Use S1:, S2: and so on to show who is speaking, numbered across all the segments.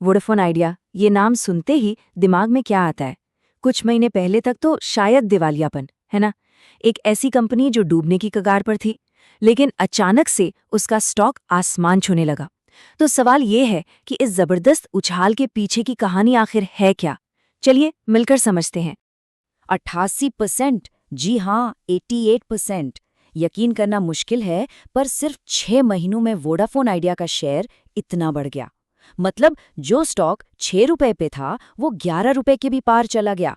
S1: Vodafone idea, ये नाम सुनते ही दिमाग में क्या आता है? कुछ महीने पहले तक तो शायद दिवालियापन, है ना? एक ऐसी कंपनी जो डूबने की कगार पर थी, लेकिन अचानक से उसका स्टॉक आसमान छूने लगा। तो सवाल ये है कि इस जबरदस्त उछाल के पीछे की कहानी आखिर है क्या? चलिए मिलकर समझते हैं।
S2: 88%। जी हाँ, 88%। यकीन करना मुश्किल है, पर सिर्फ 6 महीनों में वोडाफोन आइडिया का शेयर इतना बढ़ गया। मतलब जो स्टॉक 6 रुपए पे था वो 11 रुपए के भी पार चला गया।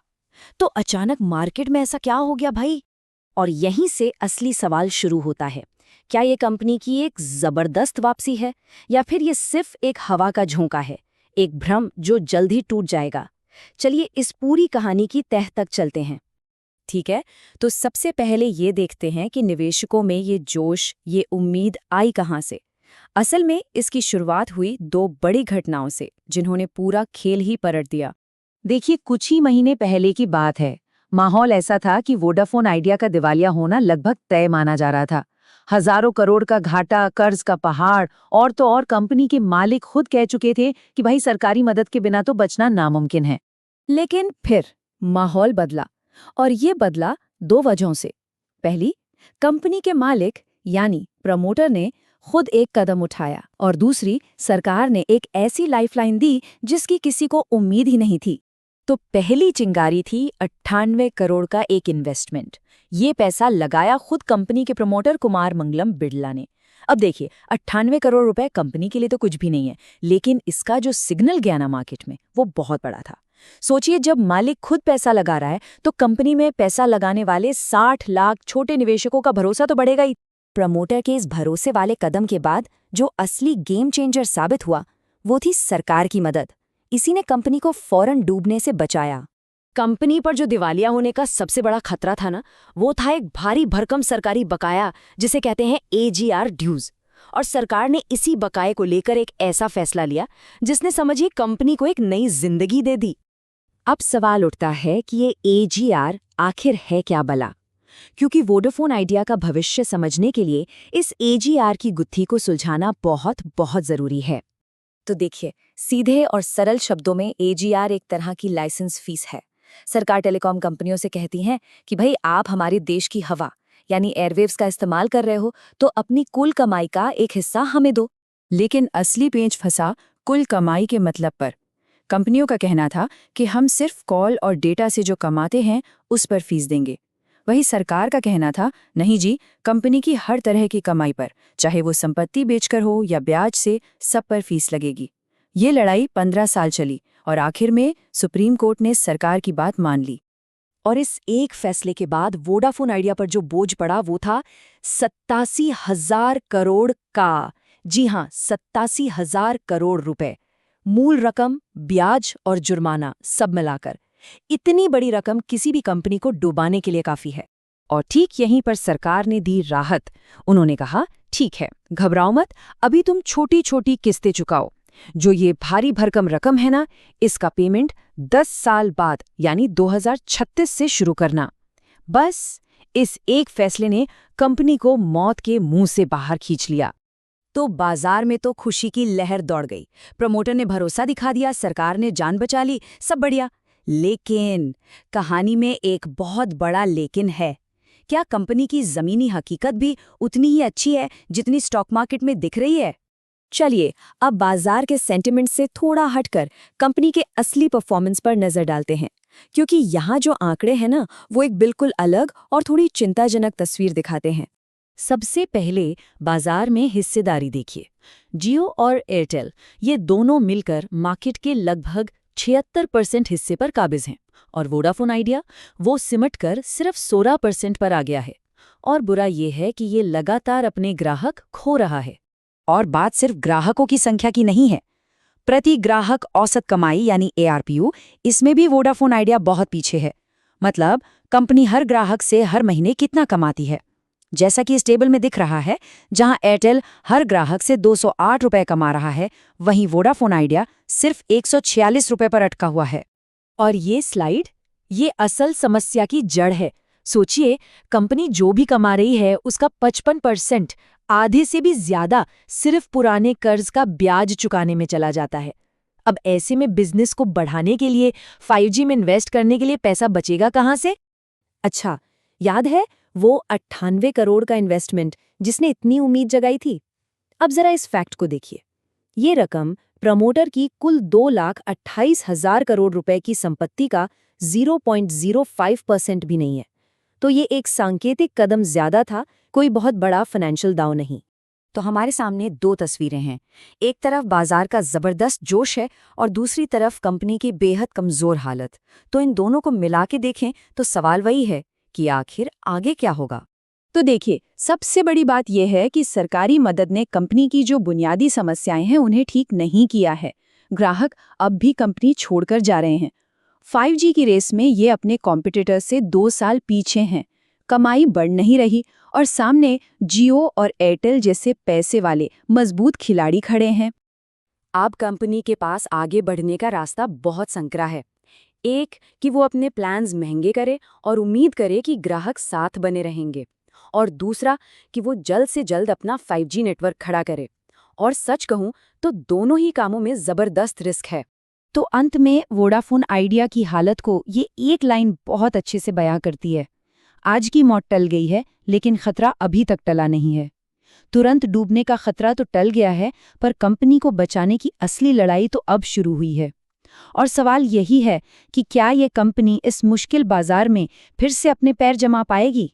S2: तो अचानक मार्केट में ऐसा क्या हो गया भाई? और यहीं से असली सवाल शुरू होता है। क्या ये कंपनी की एक जबरदस्त वापसी है, या फिर ये सिर्फ एक हवा का झोंका है, एक भ्रम जो जल्द ही टूट जाएगा? चलिए इस पूरी कहानी की तह तक चलते हैं। ठीक है, तो सबसे पहले ये देखते हैं कि निवेशकों में ये जोश, ये उम्मीद आई कहाँ से। असल में इसकी शुरुआत हुई दो बड़ी घटनाओं से, जिन्होंने पूरा खेल ही पलट दिया।
S1: देखिए, कुछ ही महीने पहले की बात है। माहौल ऐसा था कि वोडाफोन आइडिया का दिवालिया होना लगभग तय माना जा रहा था। हजारों करोड़ का घाटा, कर्ज का पहाड़, और तो और कंपनी के मालिक खुद कह चुके थे कि भाई सरकारी मदद के बिना तो बचना नामुमकिन है।
S2: लेकिन फिर माहौल बदला, और ये बदला दो वजहों से। पहली, कंपनी के मालिक यानी प्रमोटर ने खुद एक कदम उठाया, और दूसरी, सरकार ने एक ऐसी लाइफलाइन दी जिसकी किसी को उम्मीद ही नहीं थी। तो पहली चिंगारी थी 98 करोड़ का एक इन्वेस्टमेंट। ये पैसा लगाया खुद कंपनी के प्रमोटर कुमार मंगलम बिड़ला ने। अब देखिए, 98 करोड़ रुपए कंपनी के लिए तो कुछ भी नहीं है, लेकिन इसका जो सिग्नल गया ना मार्केट में, वो बहुत बड़ा था। सोचिए, जब मालिक खुद पैसा लगा रहा है तो कंपनी में पैसा लगाने वाले 60 लाख छोटे निवेशकों का भरोसा तो बढ़ेगा ही। प्रमोटर के इस भरोसे वाले कदम के बाद जो असली गेम चेंजर साबित हुआ, वो थी सरकार की मदद। इसी ने कंपनी को फौरन डूबने से बचाया। कंपनी पर जो दिवालिया होने का सबसे बड़ा खतरा था ना, वो था एक भारी भरकम सरकारी बकाया, जिसे कहते हैं AGR ड्यूज। और सरकार ने इसी बकाये को लेकर एक ऐसा फैसला लिया जिसने समझिए कंपनी को एक नई जिंदगी दे दी। अब सवाल उठता है कि ये AGR आखिर है क्या भला? क्योंकि वोडाफोन आइडिया का भविष्य समझने के लिए इस AGR की गुत्थी को सुलझाना बहुत बहुत जरूरी है। तो देखिए, सीधे और सरल शब्दों में AGR एक तरह की लाइसेंस फीस है। सरकार टेलीकॉम कंपनियों से कहती है कि भाई, आप हमारे देश की हवा यानी एयरवेव्स का इस्तेमाल कर रहे हो, तो अपनी कुल कमाई का एक हिस्सा हमें दो। लेकिन असली पेंच फंसा कुल कमाई के मतलब पर। कंपनियों का कहना था कि हम सिर्फ कॉल और डेटा से जो कमाते हैं उस पर फीस देंगे। वही सरकार का कहना था, नहीं जी, कंपनी की हर तरह की कमाई पर, चाहे वो संपत्ति बेचकर हो या ब्याज से, सब पर फीस लगेगी। ये लड़ाई 15 साल चली, और आखिर में सुप्रीम कोर्ट ने सरकार की बात मान ली। और इस एक फैसले के बाद वोडाफोन आइडिया पर जो बोझ पड़ा वो था 87,000 करोड़ का। जी हाँ, 87,000 करोड़ रुपए। मूल रकम, ब्याज और जुर्माना सब मिलाकर इतनी बड़ी रकम किसी भी कंपनी को डुबाने के लिए काफी है। और ठीक यहीं पर सरकार ने दी राहत। उन्होंने कहा, ठीक है, घबराओ मत, अभी तुम छोटी छोटी किस्तें चुकाओ। जो ये भारी भरकम रकम है ना, इसका पेमेंट 10 साल बाद यानी 2036 से शुरू करना। बस इस एक फैसले ने कंपनी को मौत के मुंह से बाहर खींच लिया। तो बाजार में तो खुशी की लहर दौड़ गई। प्रमोटर ने भरोसा दिखा दिया, सरकार ने जान बचा ली, सब बढ़िया। लेकिन कहानी में एक बहुत बड़ा लेकिन है। क्या कंपनी की जमीनी हकीकत भी उतनी ही अच्छी है जितनी स्टॉक मार्केट में दिख रही है? चलिए अब बाजार के सेंटिमेंट से थोड़ा हटकर कंपनी के असली परफॉर्मेंस पर नजर डालते हैं, क्योंकि यहाँ जो आंकड़े हैं ना, वो एक बिल्कुल अलग और थोड़ी चिंताजनक तस्वीर दिखाते हैं। सबसे पहले बाजार में हिस्सेदारी देखिए। जियो और एयरटेल, ये दोनों मिलकर मार्केट के लगभग 76% हिस्से पर काबिज हैं, और वोडाफोन आइडिया वो सिमटकर सिर्फ 16% पर आ गया है। और बुरा ये है कि ये लगातार अपने ग्राहक खो रहा है। और बात सिर्फ ग्राहकों की संख्या की नहीं है, प्रति ग्राहक औसत कमाई यानी ARPU, इसमें भी वोडाफोन आइडिया बहुत पीछे है। मतलब कंपनी हर ग्राहक से हर महीने कितना कमाती है। जैसा कि इस टेबल में दिख रहा है, जहां एयरटेल हर ग्राहक से 208 रुपए कमा रहा है, वहीं वोडाफोन आइडिया सिर्फ 146 रुपए पर अटका हुआ है। और ये स्लाइड, ये असल समस्या की जड़ है। सोचिए, कंपनी जो भी कमा रही है उसका 55%, आधे से भी ज्यादा, सिर्फ पुराने कर्ज का ब्याज चुकाने में चला जाता है।
S1: अब ऐसे में बिजनेस को बढ़ाने के लिए 5G में इन्वेस्ट करने के लिए पैसा बचेगा कहाँ से? अच्छा, याद है वो 98 करोड़ का इन्वेस्टमेंट जिसने इतनी उम्मीद जगाई थी? अब जरा इस फैक्ट को देखिए। ये रकम प्रमोटर की कुल 2,28,000 करोड़ रुपए की संपत्ति का 0.05% भी नहीं है। तो ये एक सांकेतिक कदम ज्यादा था, कोई बहुत बड़ा फाइनेंशियल दांव नहीं। तो हमारे सामने दो तस्वीरें हैं। एक तरफ बाजार का जबरदस्त जोश है और दूसरी तरफ कंपनी की बेहद कमजोर हालत। तो इन दोनों को मिला के देखें तो सवाल वही है कि आखिर आगे क्या होगा।
S2: तो देखिए, सबसे बड़ी बात यह है कि सरकारी मदद ने कंपनी की जो बुनियादी समस्याएं हैं उन्हें ठीक नहीं किया है। ग्राहक अब भी कंपनी छोड़कर जा रहे हैं। 5G की रेस में ये अपने कॉम्पिटिटर से 2 साल पीछे हैं। कमाई बढ़ नहीं रही और सामने जियो और एयरटेल जैसे पैसे वाले मजबूत खिलाड़ी खड़े हैं।
S1: अब कंपनी के पास आगे बढ़ने का रास्ता बहुत संकरा है। एक कि वो अपने प्लान्स महंगे करे और उम्मीद करे कि ग्राहक साथ बने रहेंगे, और दूसरा कि वो जल्द से जल्द अपना 5G नेटवर्क खड़ा करे। और सच कहूं तो दोनों ही कामों में जबरदस्त रिस्क है।
S2: तो अंत में वोडाफोन आइडिया की हालत को ये एक लाइन बहुत अच्छे से बयां करती है। आज की मौत टल गई है, लेकिन खतरा अभी तक टला नहीं है। तुरंत डूबने का खतरा तो टल गया है, पर कंपनी को बचाने की असली लड़ाई तो अब शुरू हुई है। और सवाल यही है कि क्या ये कंपनी इस मुश्किल बाजार में फिर से अपने पैर जमा पाएगी?